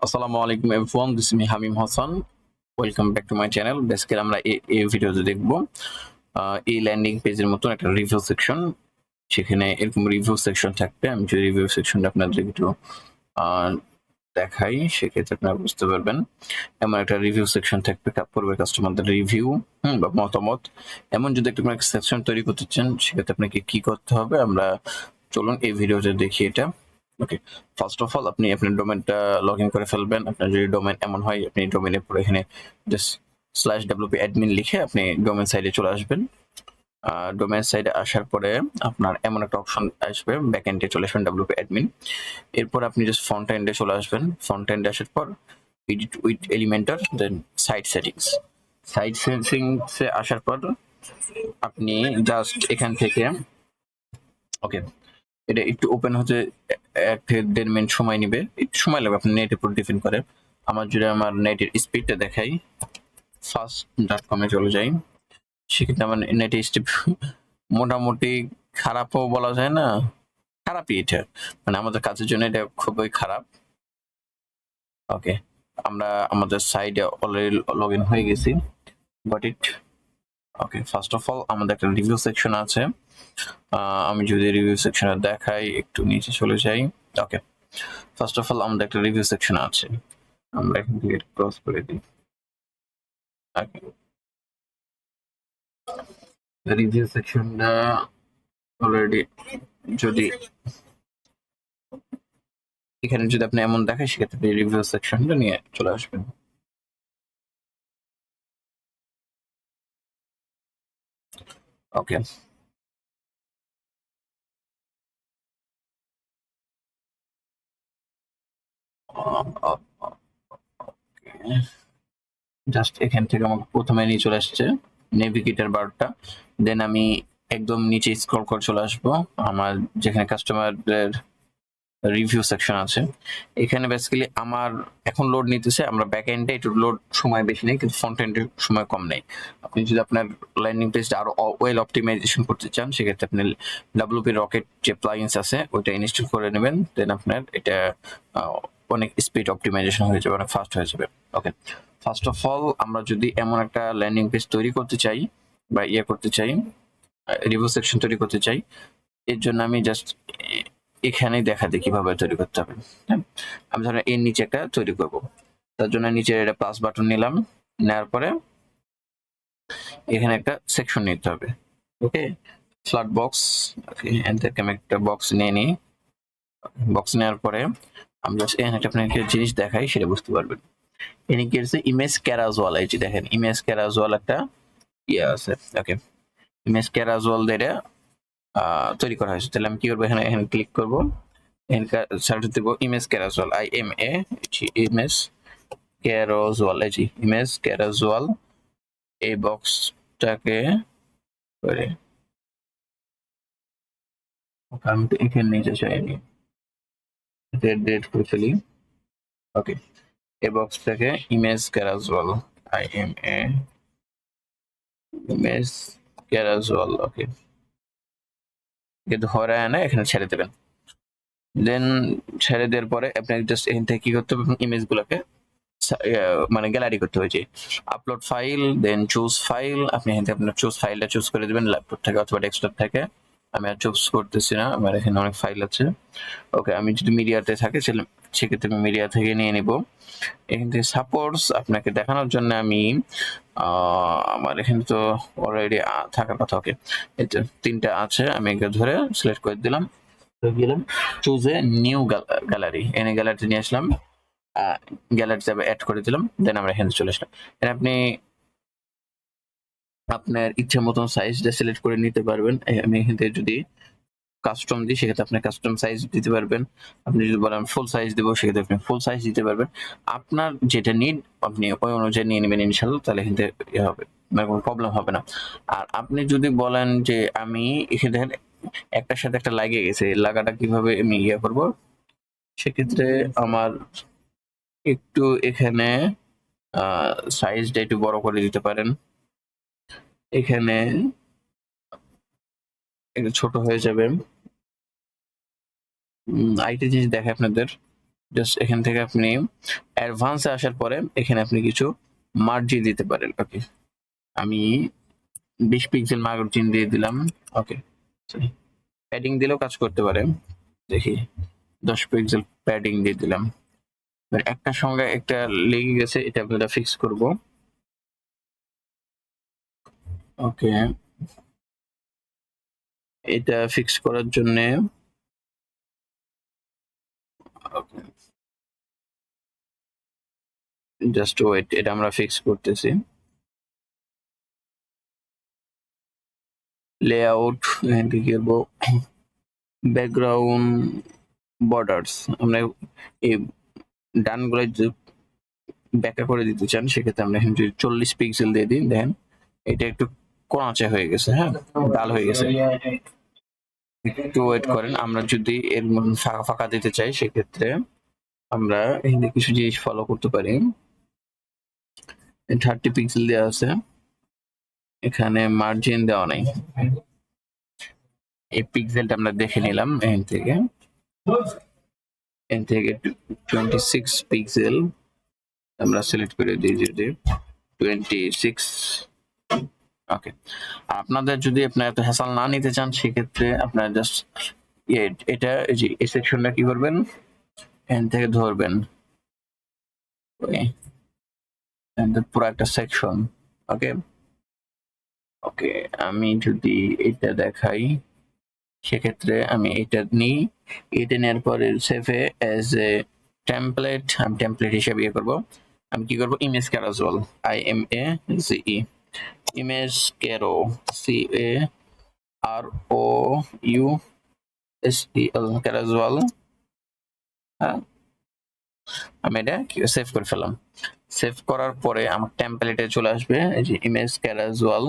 আসসালামু আলাইকুম everyone, this is me Hamim Hasan. Welcome back to my channel. Basically আমরা এই ভিডিওতে দেখব এই ল্যান্ডিং পেজের মতন একটা রিভিউ সেকশন। সেখানে এরকম রিভিউ সেকশন থাকবে। আমি যদি রিভিউ সেকশনটা আপনাদের একটু আহ, দেখাই, সেক্ষেত্রে আপনারা বুঝতে পারবেন। এমন একটা রিভিউ সেকশন থাকবে, পূর্বের কাস্টমারদের রিভিউ বা মতামত। এমন যদি একটা সেকশন তৈরি করতে চান, সেক্ষেত্রে আপনাকে কি করতে হবে আমরা চলুন এই ভিডিওতে দেখি এটা। ওকে, ফার্স্ট অফ অল আপনি আপনার ডোমেনটা লগ ইন করে ফেলবেন। আপনার যদি ডোমেন এমন হয়, আপনি ডোমেনের পরে এখানে জাস্ট /wp admin লিখে আপনি ডোমেন সাইডে চলে আসবেন। ডোমেন সাইডে আসার পরে আপনার এমন একটা অপশন আসবে, ব্যাক এন্ডে চলে আসবেন wp admin। এরপর আপনি জাস্ট ফ্রন্ট এন্ডে চলে আসবেন। ফ্রন্ট এন্ডে আসার পর edit with Elementor, then site settings. Site সেটিংসে আসার পর আপনি জাস্ট এখান থেকে, ওকে, এটা একটু ওপেন হতে 1-1.5 মিনিট সময় নেবে, একটু সময় লাগবে, আপনার নেটের উপর ডিপেন্ড করে। আমার যদি আমার নেটের স্পিডটা দেখাই, fast.com-এ চলে যাই, সেক্ষেত্রে আমার নেটের স্পিড মোটামুটি খারাপও বলা যায় না, খারাপই এটা, মানে আমাদের কাজের জন্য এটা খুবই খারাপ। ওকে, আমরা আমাদের সাইডে অলরেডি লগ ইন হয়ে গেছি, but it okay. First of all আমাদের একটা রিভিউ সেকশন আছে। আমি যদি রিভিউ সেকশনে দেখাই, একটু নিচে চলে যাই। ওকে, ফার্স্ট অফ অল আমাদের একটা রিভিউ সেকশন আছে, আমরা এখান থেকে ক্লোজ করে দিই। রিভিউ সেকশনটা অলরেডি, যদি এখানে যদি আপনি এমন দেখেন, সেক্ষেত্রে রিভিউ সেকশনটা নিয়ে চলে আসবেন। ওকে, জাস্ট এখান থেকে আমাকে প্রথমে নিয়ে চলে আসছে নেভিগেটর বারটা। দেন আমি একদম নিচে স্ক্রল করে চলে আসবো আমার যেখানে কাস্টমারদের রিভিউ সেকশন আছে। এখানে বেসিক্যালি আমার এখন লোড নিতেছে, আমরা ব্যাক এন্ডে একটু লোড সময় বেশি নেই, কিন্তু ফ্রন্ট এন্ডে সময় কম নেই। আপনি যদি আপনার ল্যান্ডিং পেজটা আরো ওয়েল অপটিমাইজেশন করতে চান, সেক্ষেত্রে আপনি ডাব্লিউপি রকেট যে প্লাগইনস আছে ওইটা ইনস্টল করে নেবেন। দেন আপনার এটা অনেক স্পিড অপটিমাইজেশন হয়ে যাবে, অনেক ফাস্ট হয়ে যাবে। ওকে, ফার্স্ট অফ অল আমরা যদি এমন একটা ল্যান্ডিং পেজ তৈরি করতে চাই বা করতে চাই, রিভিউ সেকশন তৈরি করতে চাই, এর জন্য আমি জাস্ট এখানেই দেখা দিই কিভাবে তৈরি করতে হবে। হ্যাঁ, আমি ধরেন এর নিচে একটা তৈরি করব, তার জন্য নিচে এটা প্লাস বাটন নিলাম, নেওয়ার পরে এখানে একটা সেকশন নিতে হবে। ওকে, ফ্ল্যাট বক্স, ওকে, এখান থেকে আমি একটা বক্স নিয়ে নিই। বক্স নেওয়ার পরে আমি জাস্ট এখানে একটা আপনাকে জিনিস দেখাই, সেটা বুঝতে পারবেন। এখানে কি আছে, ইমেজ ক্যারাজওয়াল, এই যে দেখেন ইমেজ ক্যারাজওয়াল একটা আছে। ওকে, ইমেজ ক্যারাজওয়াল দিয়ে তৈরি করা হয়েছে। তাহলে আমি কি করবো, এখানে এখানে ক্লিক করবো, সার্চ দেব ইমেজ ক্যারাজওয়াল, ইমেজ ক্যারাজওয়াল, ইমেজ ক্যারাজওয়াল। এই বক্সটাকে করে আমি তো এখানে নিচে চাইনি, ডেট করে ফেলি। ওকে, এই বক্সটাকে ইমেজ ক্যারাজওয়াল, ইমেজ ক্যারাজওয়াল, ওকে, ধরে আনে এখানে ছেড়ে দেবেন। দেন ছেড়ে দেওয়ার পরে আপনাকে জাস্ট এখান থেকে কি করতে হবে, ইমেজ গুলোকে মানে গ্যালারি করতে হয়েছে, upload file, then choose file. আপনি এখান থেকে আপনার চুজ ফাইলটা চুজ করে দেবেন, ল্যাপটপ থেকে অথবা ডেস্কটপ থেকে। আমি আর চুজ করতেছি না, আমার এখানে অনেক ফাইল আছে। ওকে, আমি যদি মিডিয়াতে থাকে সেক্ষেত্রে আমি মিডিয়া থেকে নিয়ে নিব। এখান থেকে সাপোজ আপনাকে দেখানোর জন্য আমি আমার এখানে তো অলরেডি থাকার কথা। ওকে, এটা 3টা আছে, আমি এটা ধরে সিলেক্ট করে দিলাম, চুজ এ নিউ গ্যালারি, এনে গ্যালারিতে নিয়ে আসলাম, গ্যালারি ট্যাবে অ্যাড করে দিলাম। দেন আমরা এখানে চলে আসলাম। আপনি আপনার ইচ্ছা মতন সাইজটা সিলেক্ট করে নিতে পারবেন। আমি এখান থেকে যদি কাস্টম দিই, সেক্ষেত্রে আপনি কাস্টম সাইজ দিতে পারবেন। আপনি যদি বলেন ফুল সাইজ দেবো, সেক্ষেত্রে আপনি ফুল সাইজ দিতে পারবেন। আপনার যেটা নিড আপনি ওই অনুযায়ী নিয়ে নেবেন ইনশাল্লাহ, তাহলে এখান থেকে হবে, মানে কোনো প্রবলেম হবে না। আর আপনি যদি বলেন যে আমি এখানে দেখেন একটার সাথে একটা লাগিয়ে গেছে, লাগাটা কিভাবে আমি করবো, সেক্ষেত্রে আমার একটু এখানে সাইজটা একটু বড় করে দিতে পারেন, এখানে একটু ছোট হয়ে যাবে। আরেকটা জিনিস দেখে আপনাদের, জাস্ট এখান থেকে আপনি অ্যাডভান্সে আসার পরে এখানে আপনি কিছু মার্জিন দিতে পারেন। ওকে, আমি 20 পিক্সেল মার্জিন দিয়ে দিলাম। ওকে, প্যাডিং দিলেও কাজ করতে পারে। দেখি 10 পিক্সেল প্যাডিং দিয়ে দিলাম। একটার সঙ্গে একটা লেগে গেছে, এটা আমরা ফিক্স করব। ওকে, এটা ফিক্স করার জন্য জাস্ট ওয়েট, এটা আমরা ফিক্স করতেছি। লেআউট এখান থেকে কি করবো, ব্যাকগ্রাউন্ড বর্ডার্স আমরা এই ডানগুলো ব্যাকা করে দিতে চান, সেক্ষেত্রে আমরা এখানে যদি 40 পিক্সেল দিয়ে দিই, দেখেন এটা একটু কোণাচে হয়ে গেছে, হ্যাঁ ডাল হয়ে গেছে। একটু ওয়েট করেন, আমরা যদি এর মধ্যে ফাঁকা ফাঁকা দিতে চাই সেক্ষেত্রে আমরা এখানে কিছু জিনিস ফলো করতে পারি। 30 পিক্সেল দেওয়া আছে, এখানে মার্জিন দেওয়া নাই। এই পিক্সেলটা আমরা দেখে নিলাম এখান থেকে 26 পিক্সেল আমরা সিলেক্ট করে দিই, যদি 26। ওকে, আপনাদের যদি আপনার এত হ্যাসল না নিতে চান সেক্ষেত্রে আপনারা জাস্ট এটা এই সেকশনটা কি করবেন, এখান থেকে ধরবেন পুরো একটা সেকশন। ওকে ওকে, আমি যদি এটা দেখাই সেক্ষেত্রে আমি এটা নিই, এটা নেওয়ার পরে সেভে অ্যাজ এ টেমপ্লেট, আমি টেমপ্লেট হিসেবে ইয়ে করবো। আমি কি করবো, ইমেজ ক্যারাজুয়াল, IMAZE, ইমেজ ক্যারো, CAROUSEL, ক্যারাজুয়াল। হ্যাঁ, আমি এটা সেভ করে ফেললাম। সেভ করার পরে আমার টেমপ্লেটে চলে আসবে এই যে ইমেজ ক্যারাজুয়াল।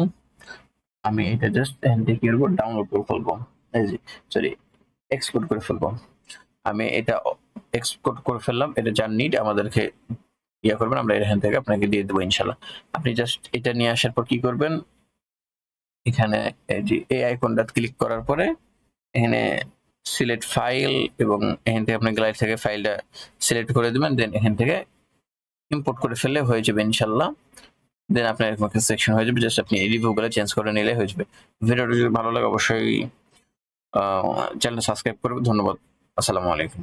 আমি এটা জাস্ট এখান থেকে কি করবো, ডাউনলোড করে ফেলবো, এই যে সরি এক্সপোর্ট করে ফেলবো। আমি এটা এক্সপোর্ট করে ফেললাম, এটা যার নিড আমাদেরকে ইয়া করবেন, আমরা এখান থেকে আপনাকে দিয়ে দেবো ইনশাল্লাহ। আপনি জাস্ট এটা নিয়ে আসার পর কি করবেন, এখানে এই যে এই আইকনটা ক্লিক করার পরে এখানে সিলেক্ট ফাইল, এবং এখান থেকে আপনি গ্যালারি থেকে ফাইলটা সিলেক্ট করে দেবেন, দেন এখান থেকে ইম্পোর্ট করে ফেললে হয়ে যাবে ইনশাল্লাহ। দেন আপনার এরকম একটা সেকশন হয়ে যাবে, জাস্ট আপনি এই রিভিউগুলো চেঞ্জ করে নিলে হয়ে যাবে। ভিডিওটা যদি ভালো লাগে অবশ্যই চ্যানেল সাবস্ক্রাইব করবে। ধন্যবাদ, আসসালামু আলাইকুম।